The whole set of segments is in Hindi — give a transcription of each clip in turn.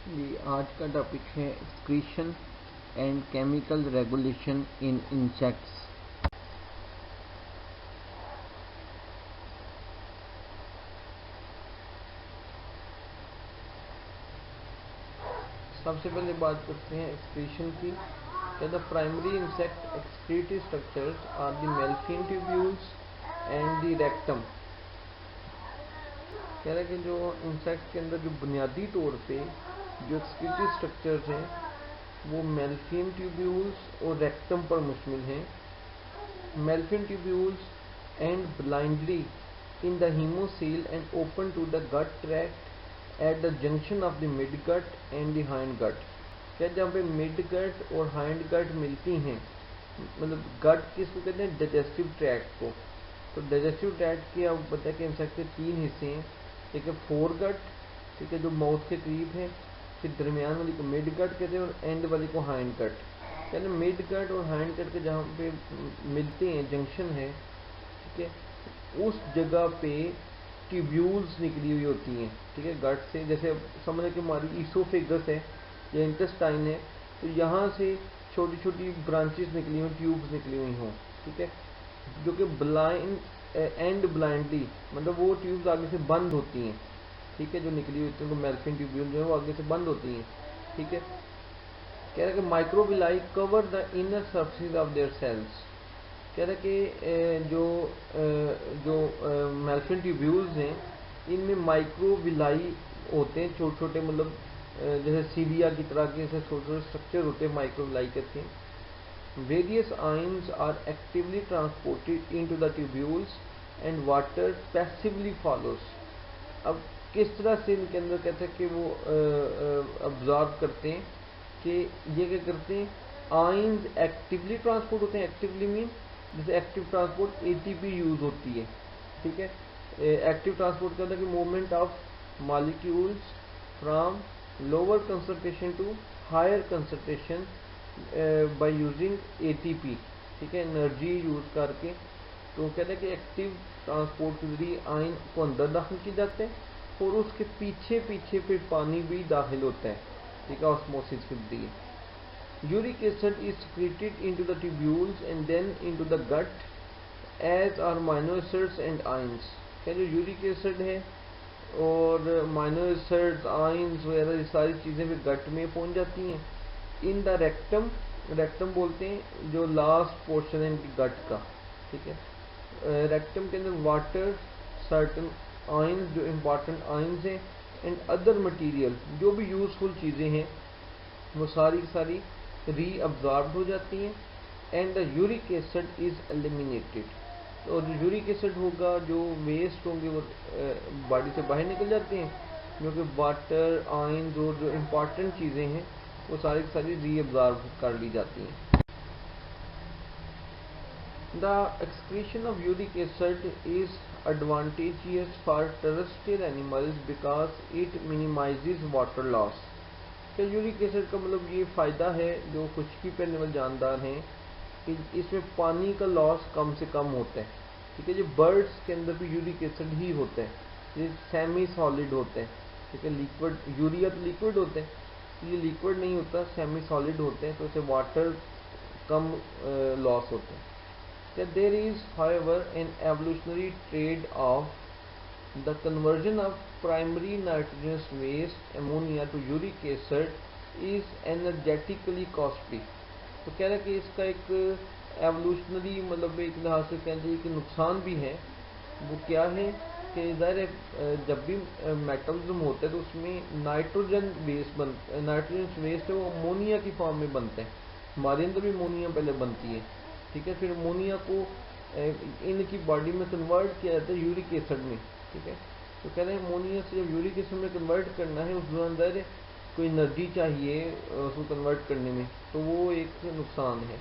जी आज का टॉपिक है excretion and chemical regulation in insects. सबसे पहले बात करते हैं एक्सक्रीशन की। The primary insect excretory structures are the Malpighian tubules and the rectum. कह रहे हैं कि जो इंसेक्ट के अंदर जो बुनियादी तौर पे जो एक्सक्रीटरी स्ट्रक्चर्स हैं वो मेल्फियन ट्यूब्यूल्स और रेक्टम पर मुश्तमिल हैं। Malpighian tubules end blindly in the haemocoel and open to the gut tract at the junction of the mid gut and the hind gut. क्या जहाँ पे मिड गट और हाइंड गट मिलती हैं, मतलब गट किसको कहते हैं, डाइजेस्टिव ट्रैक्ट को। तो डाइजेस्टिव ट्रैक्ट के आप पता है कि इंसेक्ट के तीन हिस्से हैं। एक है फोर गट, ठीक है, जो माउथ के करीब है, फिर दरमियान वाली को मिड गट कहते हैं और एंड वाली को हाइंड गट। यानी मिड गट और हाइंड गट के जहाँ पे मिलते हैं, जंक्शन है, ठीक है, उस जगह पे ट्यूब्यूल्स निकली हुई होती हैं, ठीक है, गट से। जैसे समझ कि हमारी ईसोफेगस है या इंटेस्टाइन है, तो यहाँ से छोटी छोटी ब्रांचेस निकली हुई, ट्यूब्स निकली हुई हों, ठीक है, जो कि ब्लाइंड एंड ब्लाइंडली, मतलब वो ट्यूब्स आगे से बंद होती हैं, ठीक है, जो निकली हुई होती है मेल्फियन ट्यूब्यूल जो है वो आगे से बंद होती हैं, ठीक है। कह रहा है कि microvilli cover the inner surface of their cells. कह रहा है कि जो मेल्फियन ट्यूब्यूल्स हैं इनमें माइक्रोविलाई होते हैं, छोटे छोटे, मतलब जैसे सीलिया की तरह के ऐसे छोटे छोटे स्ट्रक्चर होते हैं, माइक्रोविलाई कहते हैं। Various ions are actively transported into the tubules and water passively follows। अब किस तरह से इनके अंदर कहते हैं कि वो अब्जॉर्ब करते हैं, कि ये क्या करते हैं, आयंस एक्टिवली ट्रांसपोर्ट होते हैं। एक्टिवली मीन जैसे एक्टिव ट्रांसपोर्ट एटीपी यूज होती है, ठीक है। एक्टिव ट्रांसपोर्ट क्या होता है कि movement of molecules from lower concentration to higher concentration by using ATP, ठीक है, एनर्जी यूज करके। तो कहते हैं कि एक्टिव ट्रांसपोर्ट के जरिए आयन को अंदर दाखिल की जाते हैं और उसके पीछे पीछे फिर पानी भी दाखिल होता है, ठीक है, ऑस्मोसिस के जरिए। Uric acid is secreted into the tubules and then into the gut as are amino acids and ions। क्या जो यूरिक एसिड है और अमीनो एसिड्स, आयंस वगैरह ये सारी चीज़ें फिर गट में पहुंच जाती हैं। इन द रेक्टम, रेक्टम बोलते हैं जो लास्ट पोर्शन है इनकी गट का, ठीक है। रेक्टम के अंदर वाटर, सर्टन आयंस जो इम्पॉर्टेंट आयंस हैं एंड अदर मटेरियल जो भी यूजफुल चीज़ें हैं वो सारी की सारी रीअब्जॉर्ब हो जाती हैं and the uric acid is eliminated. और जो यूरिक एसिड होगा, जो वेस्ट होंगे वो बॉडी से बाहर निकल जाते हैं, जो कि वाटर, आयंस और जो इम्पॉर्टेंट चीज़ें हैं वो सारी की सारी रीअब्जॉर्ब कर ली जाती हैं। The excretion of uric acid is advantageous for terrestrial animals because it minimizes water loss। तो यूरिक एसिड का मतलब ये फ़ायदा है जो खुश्की पे रहने वाले जानदार हैं कि इसमें पानी का लॉस कम से कम होता है, ठीक है। जो बर्ड्स के अंदर भी यूरिक एसिड ही होता है, ये सेमी सॉलिड होते हैं, ठीक है। लिक्विड, यूरिया तो लिक्विड होते हैं, ये लिक्विड नहीं होता, सेमी सॉलिड होते हैं, तो इसे वाटर कम लॉस होता है। That there is however an evolutionary trade of the conversion of primary nitrogenous waste ammonia to uric acid is energetically costly। तो कह रहा है कि इसका एक एवोल्यूशनरी, मतलब एक लिहाज से कह लीजिए कि नुकसान भी है। वो क्या है कि ज़ाहिर है जब भी मेटाबॉलिज्म होता है तो उसमें नाइट्रोजन वेस्ट नाइट्रोजन वेस्ट है वो अमोनिया की फॉर्म में बनता है। हमारे अंदर भी अमोनिया पहले बनती है, ठीक है। फिर अमोनिया को इनकी बॉडी में कन्वर्ट किया जाता है यूरिक एसिड में, ठीक है। तो कह रहे हैं अमोनिया से जब यूरिक एसिड में कन्वर्ट करना है, उस दौरान ज़ाहिर कोई एनर्जी चाहिए उसको कन्वर्ट करने में, तो वो एक नुकसान है।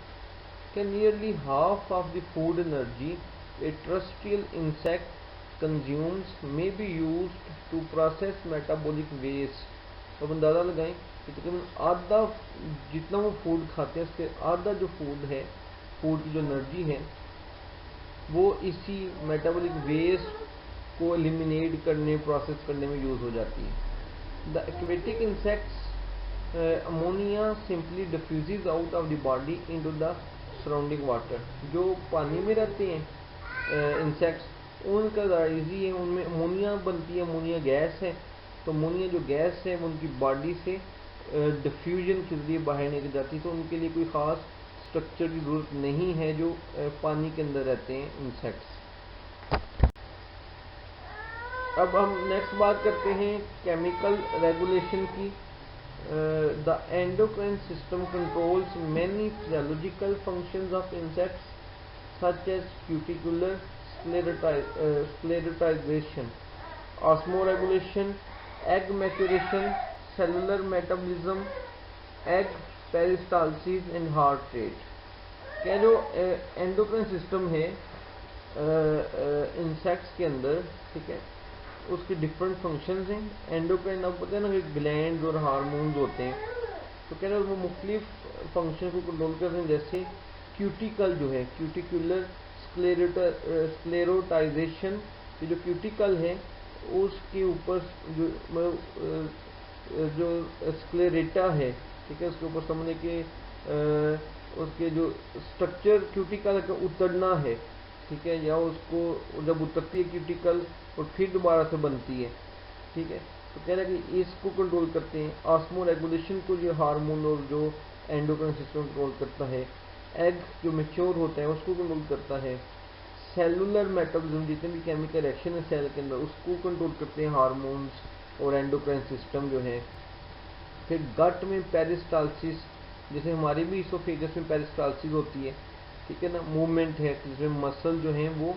क्या nearly half of the food energy a terrestrial insect consumes may be used to process metabolic waste. तो अंदाज़ा लगाएं कि तकरीबन आधा जितना वो फूड खाते हैं उसके आधा जो फूड है, फूड की जो एनर्जी है वो इसी मेटाबॉलिक वेस्ट को एलिमिनेट करने, प्रोसेस करने में यूज़ हो जाती है। The aquatic insects ammonia simply diffuses out of the body into the surrounding water. जो पानी में रहते हैं इंसेक्ट्स, उनका ज़रा ईजी है, उनमें अमोनिया बनती है, अमोनिया गैस है। तो अमोनिया जो गैस है वो उनकी बॉडी से डिफ्यूजन के जरिए बाहर निकल जाती है, तो उनके लिए कोई ख़ास स्ट्रक्चर की ज़रूरत नहीं है जो पानी के अंदर रहते हैं इंसेक्ट्स। अब हम नेक्स्ट बात करते हैं केमिकल रेगुलेशन की। The endocrine system controls many physiological functions of insects such as cuticular sclerotization, osmoregulation, egg maturation, cellular metabolism, egg peristalsis and heart rate. क्या जो एंडोक्राइन सिस्टम है इंसेक्ट्स के अंदर, ठीक है, उसके डिफरेंट फंक्शंस हैं। एंडोक्राइन आपको पता है ना कि ग्लैंड्स और हार्मोन्स होते हैं, तो कह रहे हैं वो मुख्तलिफ फंक्शन को कंट्रोल करते हैं। जैसे क्यूटिकल जो है, क्यूटिकुलर स्क्लेरोटाइजेशन, ये जो क्यूटिकल है उसके ऊपर जो स्क्लेरेटा है, ठीक है, उसके ऊपर समझने के उसके जो स्ट्रक्चर क्यूटिकल का उतरना है, ठीक है, या उसको जब उतरती है क्यूटिकल और फिर दोबारा से बनती है, ठीक है, तो कह रहे हैं कि इसको कंट्रोल करते हैं। ऑस्मो रेगुलेशन को जो हार्मोन और जो एंडोक्राइन सिस्टम कंट्रोल करता है। एग जो मेच्योर होता है उसको कंट्रोल करता है। सेलुलर मेटाबॉलिज्म, जितने भी केमिकल रिएक्शन है सेल के अंदर, उसको कंट्रोल करते हैं हार्मोन्स और एंडोक्राइन सिस्टम जो है। फिर गट में पेरिस्टाल्सिस, जैसे हमारी भी इसोफेगस में पेरिस्टाल्सिस होती है, ठीक है ना, मूवमेंट है जिसमें मसल जो हैं वो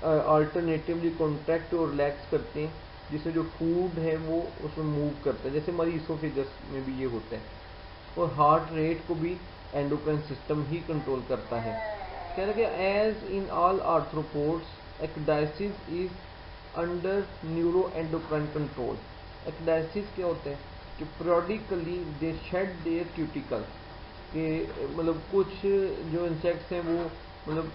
अल्टरनेटिवली कॉन्ट्रैक्ट और रिलैक्स करते हैं, जिससे जो फूड है वो उसमें मूव करता है, जैसे हमारी इसोफेगस में भी ये होता है। और हार्ट रेट को भी एंडोक्राइन सिस्टम ही कंट्रोल करता है। कह रहे कि as in all arthropods ecdysis is under neuro endocrine control. Ecdysis क्या होता है कि periodically they shed their cuticle, कि मतलब कुछ जो इंसेक्ट्स हैं वो मतलब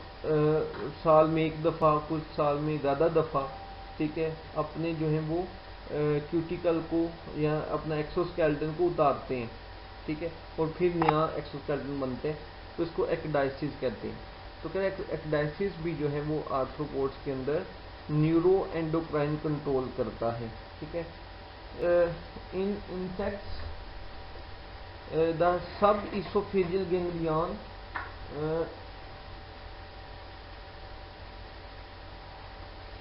साल में एक दफ़ा, कुछ साल में ज़्यादा दफ़ा, ठीक है, अपने जो है वो क्यूटिकल को या अपना एक्सोस्केलेटन को उतारते हैं, ठीक है, और फिर नया एक्सोस्केलेटन बनते हैं, तो इसको एक्डाइसिस कहते हैं। तो क्या एक्डाइसिस भी जो है वो आर्थ्रोपोड्स के अंदर न्यूरो एंडोक्राइन कंट्रोल करता है, ठीक है। इन इंसेक्ट्स the subesophageal ganglion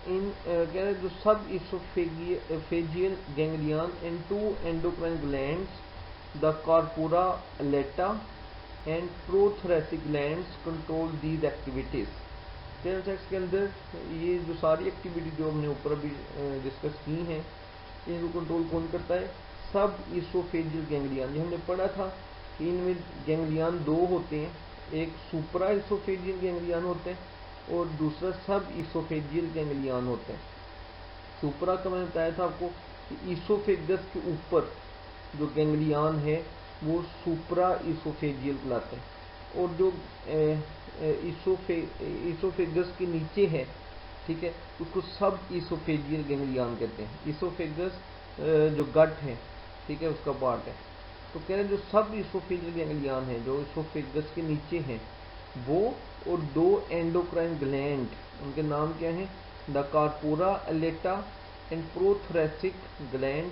कह रहे जो subesophageal ganglion and two endocrine glands, the corpora lata and prothoracic glands control these activities। Insects के अंदर ये जो सारी एक्टिविटी जो हमने ऊपर अभी डिस्कस की हैं, इनको कंट्रोल कौन करता है? सब इसोफेजियल गैंग्लियन। ये हमने पढ़ा था कि इनमें गैंग्लियन दो होते हैं, एक सुपरा इसोफेजियल गैंग्लियन होते हैं और दूसरा सब इसोफेजियल गैंग्लियन होते हैं। सुपरा का मैंने बताया था आपको कि इसोफेगस के ऊपर जो गैंग्लियन है वो सुपरा इसोफेजियल कहलाते हैं, और जो इसोफेगस के नीचे है, ठीक है, उसको सब इसोफेजियल गैंग्लियन कहते हैं। इसोफेगस जो गट है, ठीक है, उसका पार्ट है। तो कह रहे हैं जो सब इसोफेजियल गैंग्लियन है जो इसोफेगस के नीचे हैं वो, और दो एंडोक्राइन ग्लैंड, उनके नाम क्या हैं? The corpora एलेटा and prothoracic gland,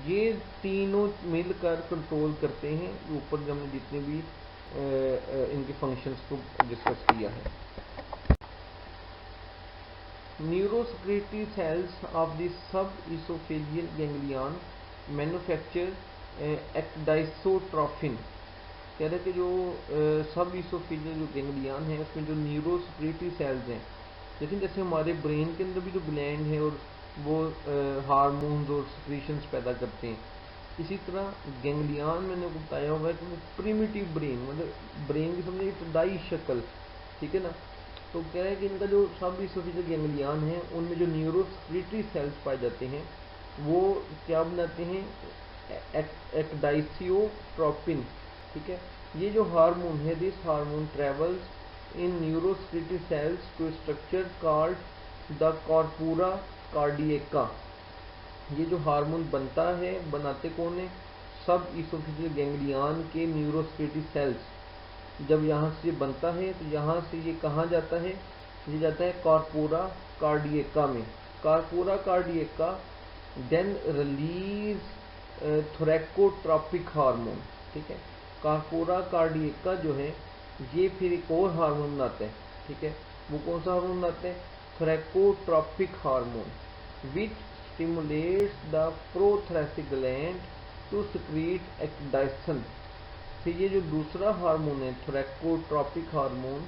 ये तीनों मिलकर कंट्रोल करते हैं ऊपर हमने जितने भी इनके फंक्शंस को डिस्कस किया है। Neurosecretory cells of the sub oesophageal ganglion manufacture ecdysiotropin. कह रहे कि जो सब इसोफेजियल जो गैंग्लियन है उसमें जो न्यूरोसेक्रेटरी सेल्स हैं, लेकिन जैसे हमारे ब्रेन के अंदर भी जो ग्लैंड है और वो हार्मोन्स और सिक्रीशंस पैदा करते हैं, इसी तरह गैंग्लियन मैंने बताया हुआ है कि वो प्रिमिटिव ब्रेन, मतलब ब्रेन की समझे इब्तदाई शक्ल, ठीक है ना। तो कह रहे हैं कि इनका जो सब इसोफेजियल गैंग्लियन है उनमें जो न्यूरोसेक्रेटरी सेल्स पाए जाते हैं वो क्या बनाते हैं? एक्डाइसियोट्रोपिन, ठीक है। ये जो हार्मोन है, this hormone travels in neurosecretory cells to structure called the corpora cardiaca. ये जो हार्मोन बनता है, बनाते कौन है? सब इसोफेजियल गैंग्लियन के न्यूरोस्क्लेरोटिक सेल्स जब यहाँ से बनता है तो यहाँ से ये कहाँ जाता है, ये जाता है कॉर्पोरा कार्डिएका में। कॉर्पोरा कार्डिएका देन रिलीज थोरैकोट्रोपिक हार्मोन, ठीक है। कॉर्पोरा कार्डिएका जो है ये फिर एक और हार्मोन बनाता है, ठीक है। वो कौन सा हार्मोन बनाते हैं, thoracotropic hormone, which stimulates the prothoracic gland to secrete ecdysone. फिर ये जो दूसरा हार्मोन है थोरैकोट्रोपिक हार्मोन,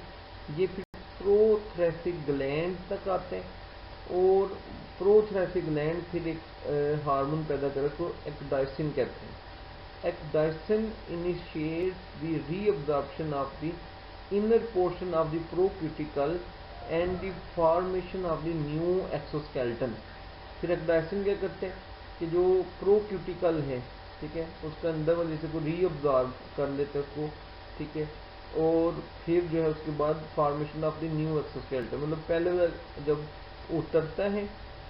ये फिर प्रोथोरैसिक ग्लैंड तक आते हैं और प्रोथोरैसिक ग्लैंड फिर एक हार्मोन पैदा करे तो एक्डाइसिन कहते हैं। Ecdysone initiates the reabsorption of the inner portion of the procuticle and the formation of the new exoskeleton। फिर एक्डाइसिन क्या करते हैं कि जो प्रोक्यूटिकल है, ठीक है, उसके अंदर वाले हिस्से को रीअब्जॉर्ब कर लेते हैं उसको, ठीक है। और फिर जो है उसके बाद formation of the new exoskeleton, मतलब पहले जब उतरता है,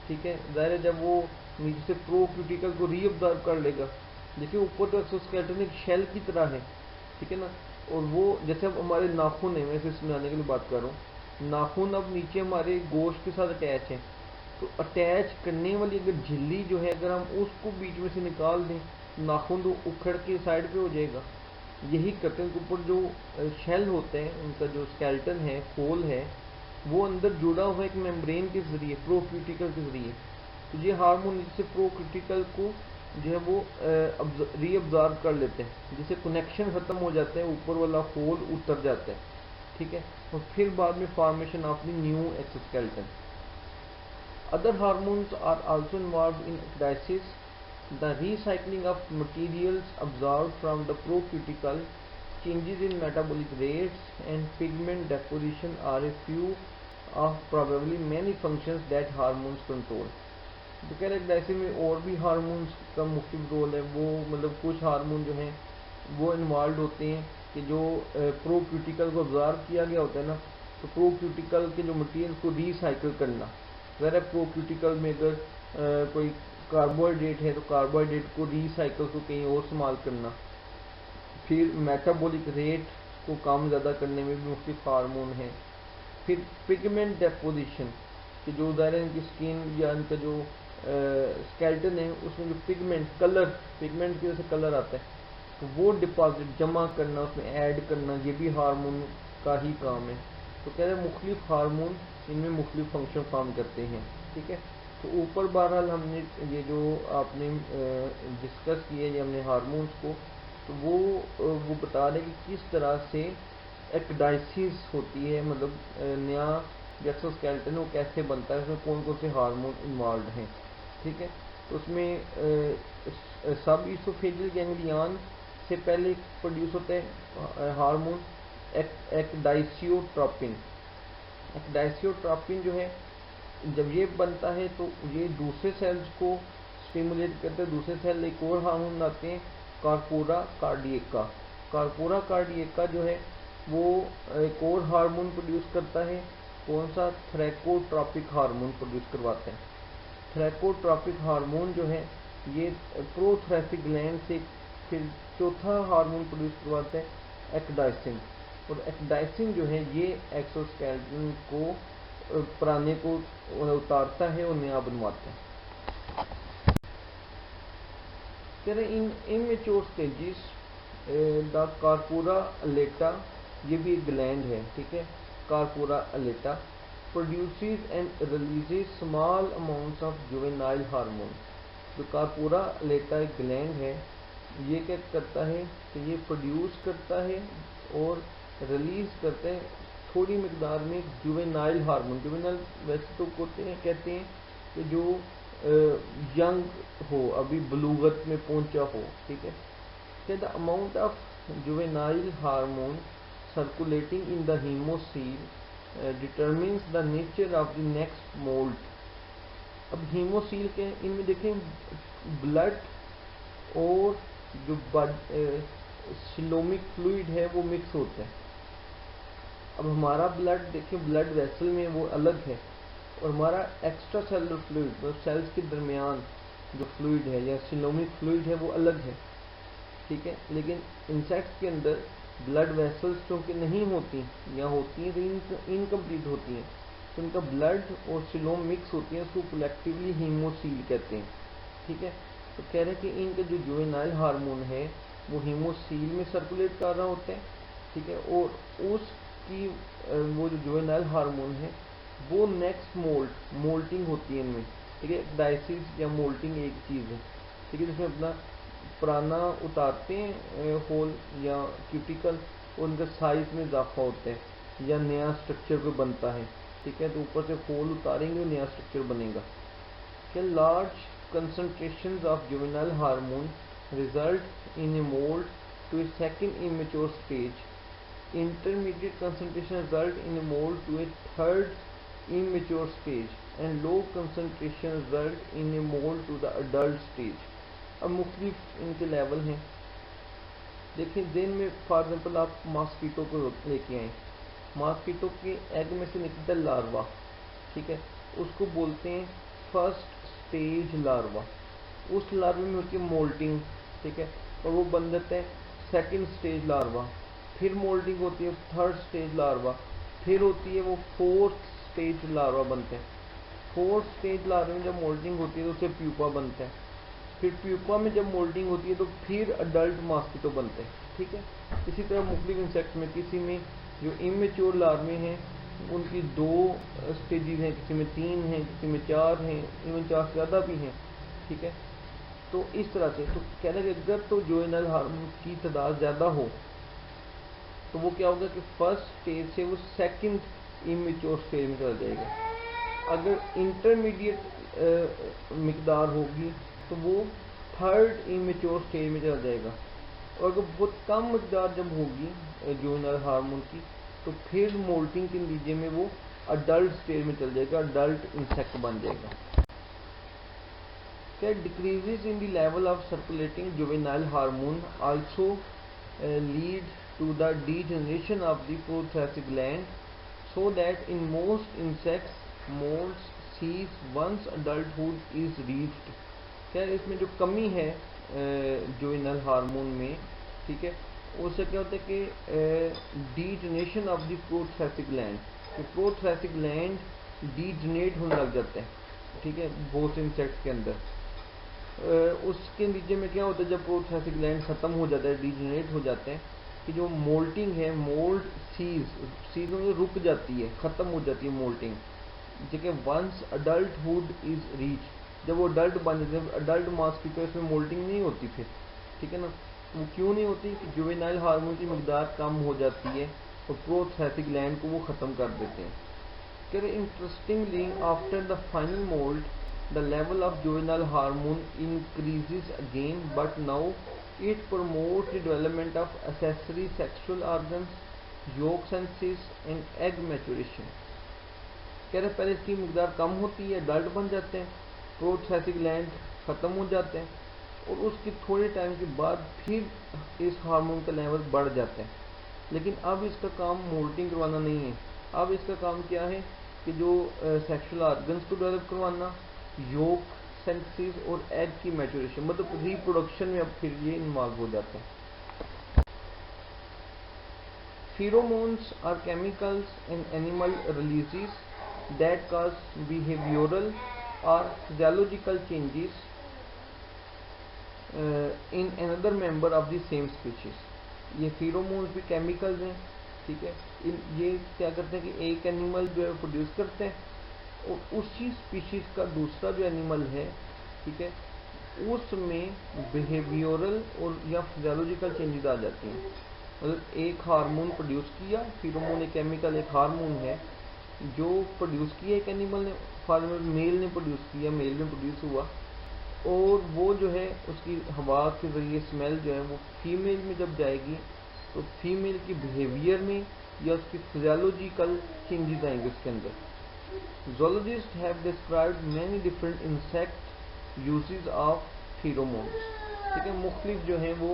ठीक है, ज़ाहिर है जब वो नीचे से प्रोक्यूटिकल को रीअब्जॉर्ब कर लेगा। देखिए ऊपर तो एक्सोस्केलेटन एक शेल की तरह है, ठीक है ना, और वो जैसे अब हमारे नाखून है, मैं इसे समझाने के लिए बात कर रहा हूँ, नाखून अब नीचे हमारे गोश्त के साथ अटैच है, तो अटैच करने वाली अगर झिल्ली जो है अगर हम उसको बीच में से निकाल दें, नाखून तो उखड़ के साइड पे हो जाएगा। यही करते हैं, ऊपर जो शेल होते हैं उनका जो स्केलेटन है, होल है, वो अंदर जुड़ा हुआ है एक मेम्ब्रेन के जरिए, प्रोक्यूटिकल के जरिए। तो ये हार्मोन जिससे प्रोक्यूटिकल को जो है वो रीअब्जॉर्ब कर लेते हैं, जिससे कनेक्शन खत्म हो जाते हैं, ऊपर वाला होल उतर जाता है, ठीक है। और फिर बाद में formation of the new exoskeleton. Other hormones are also involved in ecdysis. The recycling of materials absorbed from the procuticle, changes in metabolic rates and pigment deposition are a few of probably many functions that hormones control। तो कह रहे एक्डाइसिन में और भी हार्मोन्स का मुख्य रोल है, वो मतलब कुछ हार्मोन जो हैं वो इन्वॉल्व होते हैं कि जो प्रोक्यूटिकल को ऑब्जॉर्व किया गया होता है ना, तो प्रोक्यूटिकल के जो मटीरियल को रीसाइकिल करना, अगर प्रोक्यूटिकल में अगर कोई कार्बोहाइड्रेट है तो कार्बोहाइड्रेट को रीसाइकिल को कहीं और इस्तेमाल करना। फिर मेटाबॉलिक रेट को कम ज़्यादा करने में भी मुख्तलिफ हार्मोन हैं। फिर पिगमेंट डेपोजिशन कि जो उदाहरण की स्किन या इनका जो स्केलेटन है उसमें जो पिगमेंट कलर, पिगमेंट की वजह से कलर आता है, तो वो डिपॉजिट जमा करना, उसमें ऐड करना, ये भी हार्मोन का ही काम है। तो कह रहे मुख्तलिफ हार्मोन इनमें मुख्तलिफ फंक्शन काम करते हैं, ठीक है। तो ऊपर बहरहाल हमने ये जो आपने डिस्कस किए ये हमने हार्मोन्स को, तो वो बता रहे कि किस तरह से एक्डाइसिस होती है, मतलब नया जो एक्सोस्केलेटन वो कैसे बनता है, उसमें कौन कौन से हार्मोन इन्वॉल्व हैं, ठीक है। तो उसमें सब इसोफेजियल गैंग्लियन से पहले प्रोड्यूस होते हैं हार्मोन एक्डाइसियोट्रोपिन। एक्डाइसियोट्रोपिन जो है जब ये बनता है तो ये दूसरे सेल्स को स्टिमुलेट करते हैं, दूसरे सेल एक और हार्मोन बनाते हैं कॉर्पोरा कार्डिएका। कॉर्पोरा कार्डिएका जो है वो एक और हार्मोन प्रोड्यूस करता है, कौन सा, थोरैकोट्रोपिक हार्मोन प्रोड्यूस करवाते हैं। थोरैकोट्रोपिक हार्मोन जो है ये प्रोथोरैसिक ग्लैंड से फिर चौथा हार्मोन प्रोड्यूस करवाते हैं एक्डाइसिन। और एक्डाइसिन जो है ये एक्सोस्केलेटन को पुराने को उतारता है और नया बनवाता है। In immature stages the corpora allata, ये भी एक ग्लैंड है, ठीक है, corpora allata produces and releases small amounts of juvenile hormone. जो कॉर्पोरा अलेटा एक ग्लैंड है, ये क्या करता है कि ये प्रोड्यूस करता है और रिलीज करते हैं थोड़ी मिकदार में जुवेनाइल हार्मोन। जुवेनाइल वैसे तो कहते हैं कि जो यंग हो, अभी बलूगत में पहुंचा हो, ठीक है। The amount of juvenile hormone circulating in the haemocoel determines the nature of the next mould. अब हीमोसील के इनमें देखें ब्लड और जो सिलोमिक फ्लूइड है वो मिक्स होते हैं। अब हमारा ब्लड देखें, ब्लड वेसल में वो अलग है, और हमारा एक्स्ट्रा सेलुलर फ्लूइड मतलब सेल्स के दरमियान जो फ्लूइड है या सिलोमिक फ्लूइड है वो अलग है। ठीक है। लेकिन इंसेक्ट्स के अंदर ब्लड वेसल्स चूँकि नहीं होती या होती हैं तो इनकम्प्लीट होती हैं, तो उनका ब्लड और सिलोम मिक्स होती है, उसको कलेक्टिवली हीमोसील कहते हैं, ठीक है। तो कह रहे हैं कि इनका जो जुवेनाइल हार्मोन है वो हीमोसील में सर्कुलेट कर रहा होता है, ठीक है। और उसकी वो जो जुवेनाइल हार्मोन है वो नेक्स्ट मोल्टिंग होती है इनमें, ठीक है। डायसिस या मोल्टिंग एक चीज़ है, ठीक है, जिसमें अपना पुराना उतारते हैं होल या क्यूटिकल, और उनका साइज में इजाफा होता है या नया स्ट्रक्चर कोई बनता है, ठीक है। तो ऊपर से होल उतारेंगे और नया स्ट्रक्चर बनेगा। क्या large concentrations of juvenile hormone result in a mold to a second immature stage. Intermediate concentration result in a mold to a third immature stage, and low concentration result in a mold to the adult stage. अब मुख्तलिफ इनके लेवल हैं। देखिए दिन में फॉर एग्जाम्पल आप मॉस्किटो को लेके आए, मॉस्किटो के एग में से निकलता है लार्वा, ठीक है, उसको बोलते हैं फर्स्ट स्टेज लार्वा। उस लार्वे में होती है मोल्टिंग, ठीक है, और वो बन जाता है सेकंड स्टेज लार्वा, फिर मोल्टिंग होती है थर्ड स्टेज लार्वा, फिर होती है वो फोर्थ स्टेज लार्वा बनते हैं। फोर्थ स्टेज लार्वे में जब मोल्टिंग होती है तो उससे प्यूपा बनता है, फिर प्यूपा में जब मोल्टिंग होती है तो फिर अडल्ट मॉस्किटो बनते हैं, ठीक है। इसी तरह मुख्तलिफ इंसेक्ट्स में किसी में जो इमेच्योर लार्वे हैं उनकी 2 स्टेजेस हैं, किसी में 3 हैं, किसी में 4 हैं, इवन 4 से ज़्यादा भी हैं, ठीक है। तो इस तरह से तो कहने के अगर तो जुवेनाइल हार्मोन की तादाद ज़्यादा हो तो वो क्या होगा कि फर्स्ट स्टेज से वो सेकंड इमेच्योर स्टेज में चला जाएगा। अगर इंटरमीडिएट मिकदार होगी तो वो थर्ड इमेच्योर स्टेज में चला जाएगा, और अगर बहुत कम मिकदार जब होगी जुवेनाइल हार्मोन की तो फिर मोल्टिंग के नतीजे में वो अडल्ट स्टेज में चल जाएगा, अडल्ट इंसेक्ट बन जाएगा। क्या decreases in the level of circulating juvenile hormone also lead to the degeneration of the prothalamic gland, so that in most insects moults cease once adulthood is reached. क्या इसमें जो कमी है जुवेनाइल हार्मोन में, ठीक है, उससे क्या होता है कि degeneration of the prothalamic gland, तो प्रोथैलेमिक ग्लैंड डीजनरेट होने लग जाते हैं, ठीक है, बहुत से इंसेक्ट्स के अंदर। उसके नीचे में क्या होता है जब प्रोथैलेमिक ग्लैंड ख़त्म हो जाता है, डीजनरेट हो जाते हैं, कि जो मोल्टिंग है मोल्ड सीज में रुक जाती है, ख़त्म हो जाती है मोल्टिंग, ठीक है। वंस अडल्टहुड इज रीच, जब वो अडल्ट बन जाते हैं, अडल्ट मॉस्किटो इसमें मोल्टिंग नहीं होती फिर, ठीक है ना। वो क्यों नहीं होती कि जुवेनाइल हार्मोन की मकदार कम हो जाती है और प्रोथैलेमिक ग्लैंड को वो ख़त्म कर देते हैं। कि interestingly after the final mould the level of juvenile hormone increases again, but now it promotes the development of accessory sexual organs, yolk synthesis and egg maturation. कह रहे पहले इसकी मकदार कम होती है, अडल्ट बन जाते हैं, प्रोथैलेमिक ग्लैंड ख़त्म हो जाते हैं, और उसके थोड़े टाइम के बाद फिर इस हार्मोन का लेवल बढ़ जाता है। लेकिन अब इसका काम मोल्टिंग करवाना नहीं है, अब इसका काम क्या है कि जो सेक्सुअल ऑर्गन्स को डेवलप करवाना, योक सिंथेसिस और एग की मैच्योरेशन, मतलब रिप्रोडक्शन में अब फिर ये इन्वॉल्व हो जाता है। Pheromones are chemicals an animal releases that cause behavioural और physiological changes in another member of the same species. ये फेरोमोन्स भी केमिकल्स हैं, ठीक है। ये क्या करते हैं कि एक एनिमल जो है प्रोड्यूस करते हैं और उसी स्पीशीज का दूसरा जो एनिमल है, ठीक है, उसमें बिहेवियरल और या फिजियोलॉजिकल चेंजेस आ जाती हैं। मतलब एक हार्मोन प्रोड्यूस किया, फेरोमोन एक केमिकल एक हार्मोन है जो प्रोड्यूस किया एक एनिमल ने, फॉर मेल ने प्रोड्यूस किया, मेल में प्रोड्यूस हुआ, और वो जो है उसकी हवा के जरिए स्मेल जो है वो फीमेल में जब जाएगी तो फीमेल की बिहेवियर में या उसकी फिजियोलॉजिकल चेंजेस आएंगे उसके अंदर। Zoologists have described many different insect uses of pheromones, ठीक है। मुख्तलिफ जो हैं वो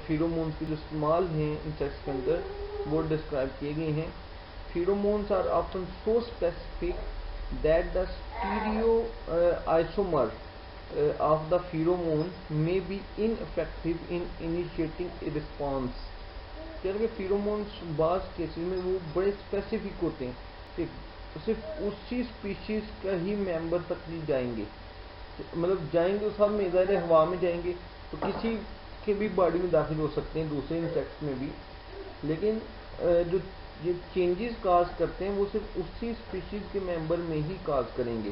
फेरोमोन्स के जो इस्तेमाल हैं इंसेक्ट्स के अंदर वो डिस्क्राइब किए गए हैं। Pheromones are often so specific that the stereo isomer of the pheromone may be ineffective in initiating a response। क्योंकि फेरोमोन्स बाज केसेस में वो बड़े स्पेसिफिक होते हैं कि सिर्फ उसी स्पीशीज का ही मेंबर तक ही जाएंगे, मतलब जाएंगे सब में, ज़ाहिर है हवा में जाएंगे तो किसी के भी बॉडी में दाखिल हो सकते हैं, दूसरे इंसेक्ट्स में भी, लेकिन जो ये चेंजेस काज करते हैं वो सिर्फ उसी स्पीशीज के मेंबर में ही काज करेंगे।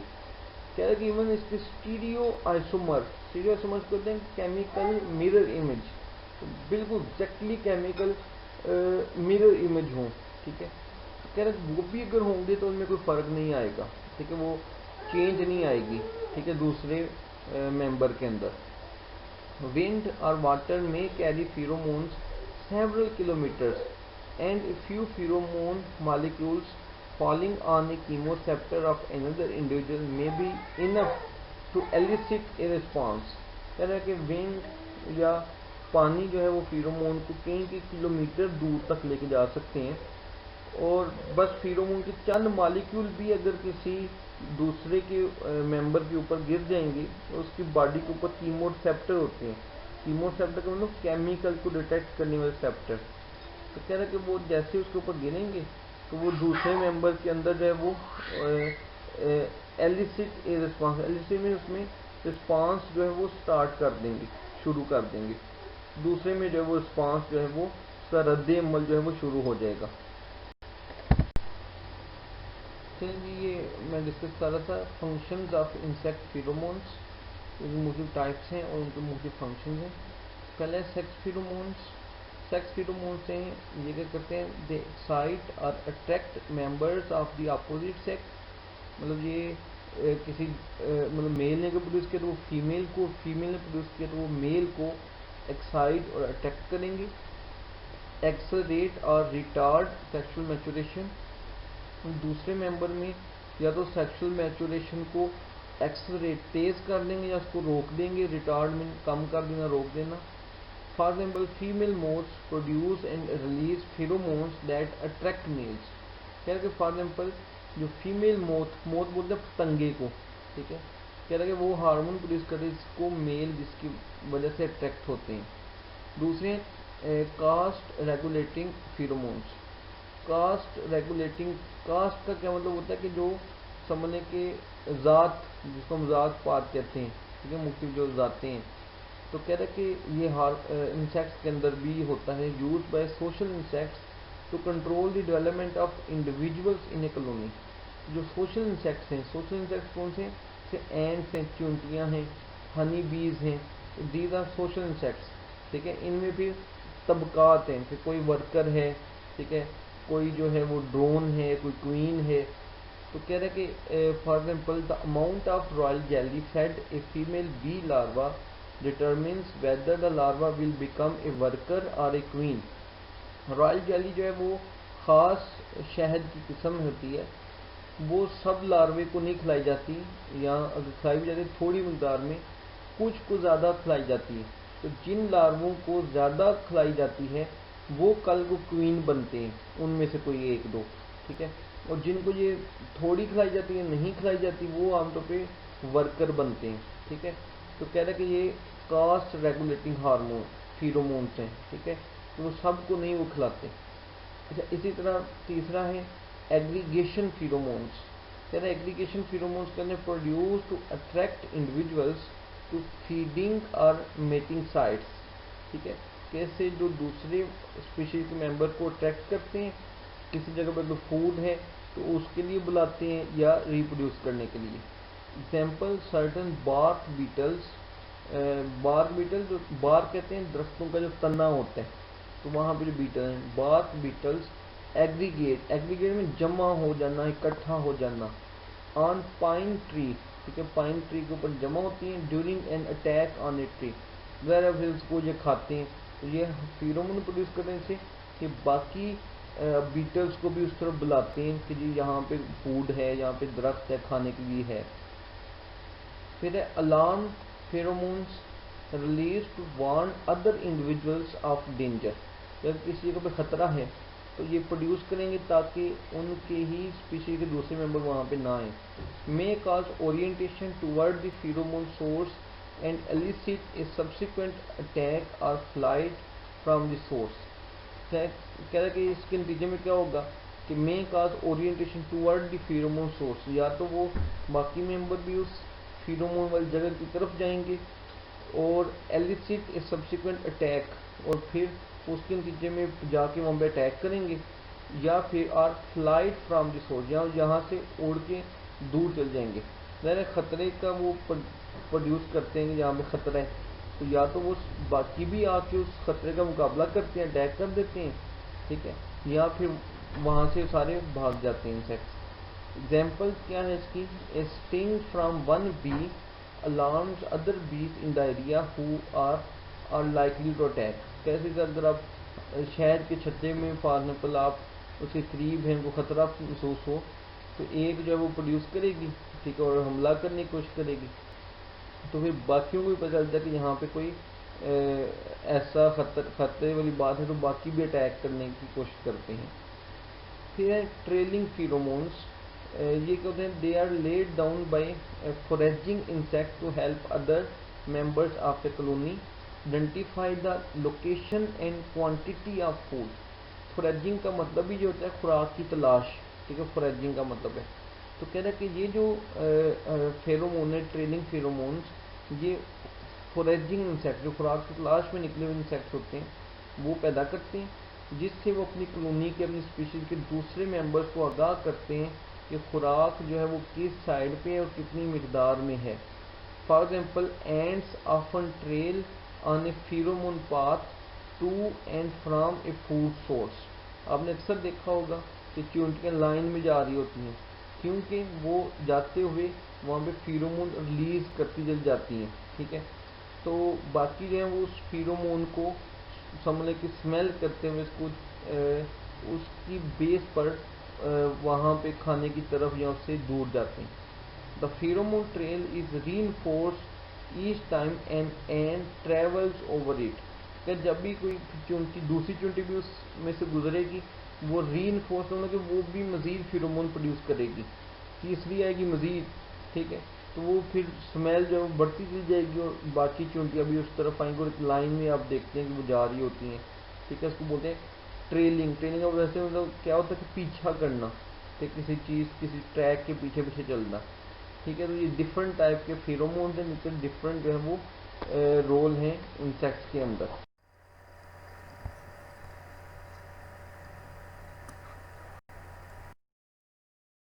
कह रहे कि इवन इसके स्टीरियो आइसोमर कहते हैं केमिकल मिरर इमेज, तो बिल्कुल एग्जैक्टली केमिकल मिरर इमेज हो, ठीक है। कह रहे वो भी अगर होंगे तो उनमें कोई फ़र्क नहीं आएगा, ठीक है, वो चेंज नहीं आएगी, ठीक है, दूसरे मेंबर के अंदर। विंड और वाटर में carry pheromones several kilometers and a few pheromone molecules falling on a chemoreceptor of another individual may be enough to elicit a response। कह रहा है कि विंड या पानी जो है वो फेरोमोन को कई किलोमीटर दूर तक लेके जा सकते हैं, और बस फेरोमोन के चंद मॉलिक्यूल भी अगर किसी दूसरे के मेंबर के ऊपर गिर जाएंगे तो उसकी बॉडी के ऊपर कीमोरेसेप्टर होते हैं। कीमोरेसेप्टर का मतलब केमिकल को डिटेक्ट करने वाले सेप्टर। तो कह रहा है कि वो जैसे उसके ऊपर गिरेंगे तो वो दूसरे मेंबर के अंदर जो है वो एलिसिट ए रिस्पॉन्स, एलिसिट में उसमें रिस्पॉन्स जो है वो स्टार्ट कर देंगे, शुरू कर देंगे, दूसरे में जो है वो रिस्पॉन्स जो है वो उसका रद्द अमल जो है वो शुरू हो जाएगा। चलिए ये मैं डिस्कस कर रहा था फंक्शंस ऑफ इंसेक्ट फेरोमोन्स, उनकी मुख्तलिफ टाइप्स हैं और उनके मुख्तलिफ फंक्शन हैं। पहले सेक्स फेरोमोन्स। सेक्स फेरोमोन्स हैं ये क्या करते हैं, दे एक्साइट और attract members of the opposite sex, मतलब ये किसी मतलब मेल ने प्रोड्यूस किया तो वो फीमेल को, फीमेल ने प्रोड्यूस किया तो वो मेल को एक्साइट और अट्रैक्ट करेंगे। एक्सेलरेट और रिटार्ड सेक्सुअल मैच्योरेशन, दूसरे मेंबर में या तो सेक्सुअल मैच्योरेशन को एक्सेलरेट तेज कर देंगे या उसको रोक देंगे, रिटार्ड में कम कर देना, रोक देना। For example female moths produce and release pheromones that attract males. कह रहे कि फॉर एग्जाम्पल जो फीमेल मोथ बोलते हैं पतंगे को, ठीक है, कह रहे कि वो हार्मोन प्रोड्यूस करते हैं जिसको मेल जिसकी वजह से अट्रैक्ट होते हैं। दूसरे caste regulating pheromones. Caste regulating, caste का क्या मतलब होता है कि जो समझने के ज़ात, जिसको हम ज़ात पात कहते हैं, ठीक है, मुख्तलिफ जो ज़ातें हैं, तो कह रहे कि ये इंसेक्ट्स के अंदर भी होता है, use by social insects to control the development of individuals in a colony. जो सोशल इंसेक्ट्स हैं, सोशल इंसेक्ट्स कौन से, जैसे एंड्स हैं, चूंटियाँ हैं, हनी बीज हैं, दीज आर सोशल इंसेक्ट्स, ठीक है। इनमें फिर तबकात हैं कि कोई वर्कर है, ठीक है, कोई जो है वो ड्रोन है, कोई क्वीन है। तो कह रहे कि for example the amount of royal jelly fed a female bee larva determines whether the larva will become a worker और ए क्वीन। रॉयल जेली जो है वो ख़ास शहद की किस्म होती है, वो सब लार्वे को नहीं खिलाई जाती, या अगर खिलाई भी जाती है थोड़ी मकदार में, कुछ को ज़्यादा खिलाई जाती है। तो जिन लार्वों को ज़्यादा खिलाई जाती है वो कल को क्वीन बनते हैं, उनमें से कोई एक दो, ठीक है, और जिनको ये थोड़ी खिलाई जाती है, नहीं खिलाई जाती, वो आमतौर पे वर्कर बनते हैं, ठीक है। तो कह रहे हैं कि ये कास्ट रेगुलेटिंग हार्मोन फेरोमोन्स हैं, ठीक है, तो वो सबको नहीं वो खिलाते। अच्छा, इसी तरह तीसरा है एग्रीगेशन फेरोमोन्स। कह रहे हैं एग्रीगेशन फेरोमोन्स कहते हैं produce to attract individuals to feeding और मेटिंग साइट्स, ठीक है, कैसे जो दूसरे स्पीशीज के मेंबर को अट्रैक्ट करते हैं, किसी जगह पर जो फूड है तो उसके लिए बुलाते हैं या रिप्रोड्यूस करने के लिए। Example certain bark beetles, bark beetle जो बार्क कहते हैं दरख्तों का जो तना होता है, तो वहाँ पे जो बीटल हैं बार्क बीटल्स एग्रीगेट, एग्रीगेट में जमा हो जाना, इकट्ठा हो जाना, ऑन पाइन ट्री, ठीक है, पाइन ट्री के ऊपर जमा होती हैं during an attack on a tree, वगैरह फिर उसको ये खाते हैं। तो ये फेरोमोन प्रोड्यूस करने से कि बाकी बीटल्स को भी उस तरफ बुलाते हैं कि जी यहाँ पे फूड है, यहाँ पे दरख्त है, खाने के लिए है। फिर है alarm pheromones release to warn other individuals of danger. जब किसी जगह पे खतरा है तो ये प्रोड्यूस करेंगे ताकि उनके ही स्पीशीज के दूसरे मेंबर वहाँ पे ना आए। May cause orientation toward the pheromone source and elicit a subsequent attack or flight from the source। कह रहा है कि इसके नतीजे में क्या होगा कि may cause orientation toward the pheromone source, या तो वो बाकी मेंबर भी उस फेरोमोन वाली जगह की तरफ जाएंगे और एलिसिट ए सब्सिक्वेंट अटैक, और फिर उसके नतीजे में जाके वहाँ पे अटैक करेंगे, या फिर or flight from the source, या यहाँ से उड़ के दूर चल जाएंगे। यानी ख़तरे का वो प्रोड्यूस करते हैं जहाँ पे ख़तरा है, तो या तो वो बाकी भी आके उस ख़तरे का मुकाबला करते हैं, अटैक कर देते हैं, ठीक है, या फिर वहाँ से सारे भाग जाते हैं इंसेक्ट्स। एग्जाम्पल क्या है इसकी, a sting from one bee alarms other bees in the area who are likely to attack. कैसे कि अगर आप शहर के छत्ते में फॉर एग्जाम्पल आप उसके करीब हैं, वो ख़तरा महसूस हो, तो एक जो है वो प्रोड्यूस करेगी, ठीक है, और हमला करने की कोशिश करेगी, तो फिर बाकियों को भी पता चलता है कि यहाँ पे कोई ऐसा खतरे वाली बात है, तो बाकी भी अटैक करने की कोशिश करते हैं। फिर है ट्रेलिंग फेरोमोन्स, ये क्या होते हैं, they are laid down by foraging insect to help other members of the colony identify the location and quantity of food. Foraging का मतलब ही जो होता है खुराक की तलाश, ठीक है, फोरेजिंग का मतलब है। तो कह रहा है कि ये जो फेरोमोन है, ट्रेलिंग फेरोमोन्स, ये फोरेजिंग इंसेक्ट, जो खुराक की तलाश में निकले हुए इंसेक्ट होते हैं, वो पैदा करते हैं, जिससे वो अपनी कॉलोनी के, अपनी स्पीशीज के दूसरे मेंबर्स को आगाह करते हैं कि खुराक जो है वो किस साइड पे है और कितनी मिकदार में है। For example ants often trail on a pheromone path to and from a food source. आपने अक्सर देखा होगा कि चींटियाँ लाइन में जा रही होती हैं, क्योंकि वो जाते हुए वहाँ पे फेरोमोन रिलीज करती चली जाती हैं, ठीक है। तो बाकी जो है वो उस फेरोमोन को समझ लें कि स्मेल करते हुए इसको उसकी बेस पर वहाँ पे खाने की तरफ या उससे दूर जाते हैं। The pheromone trail is reinforced each time and travels over it. क्या जब भी कोई चुंटी, दूसरी चुंटी भी उसमें से गुजरेगी, वो रीइंफोर्स होने कि वो भी मज़ीद फेरोमोन प्रोड्यूस करेगी, तीसरी आएगी मज़ीद, ठीक है, तो वो फिर स्मेल जो बढ़ती चली जाएगी और बाकी चुंटियाँ भी उस तरफ आएंगी और एक लाइन में आप देखते हैं कि वो जा रही होती हैं, ठीक है। उसको बोलते हैं ट्रेलिंग। ट्रेलिंग का वैसे मतलब क्या होता है कि पीछा करना, ठीक, किसी चीज़, किसी ट्रैक के पीछे पीछे चलना, ठीक है। तो ये डिफरेंट टाइप के फेरोमोन हैं, जिनके डिफरेंट जो है वो रोल हैं इंसेक्ट्स के अंदर।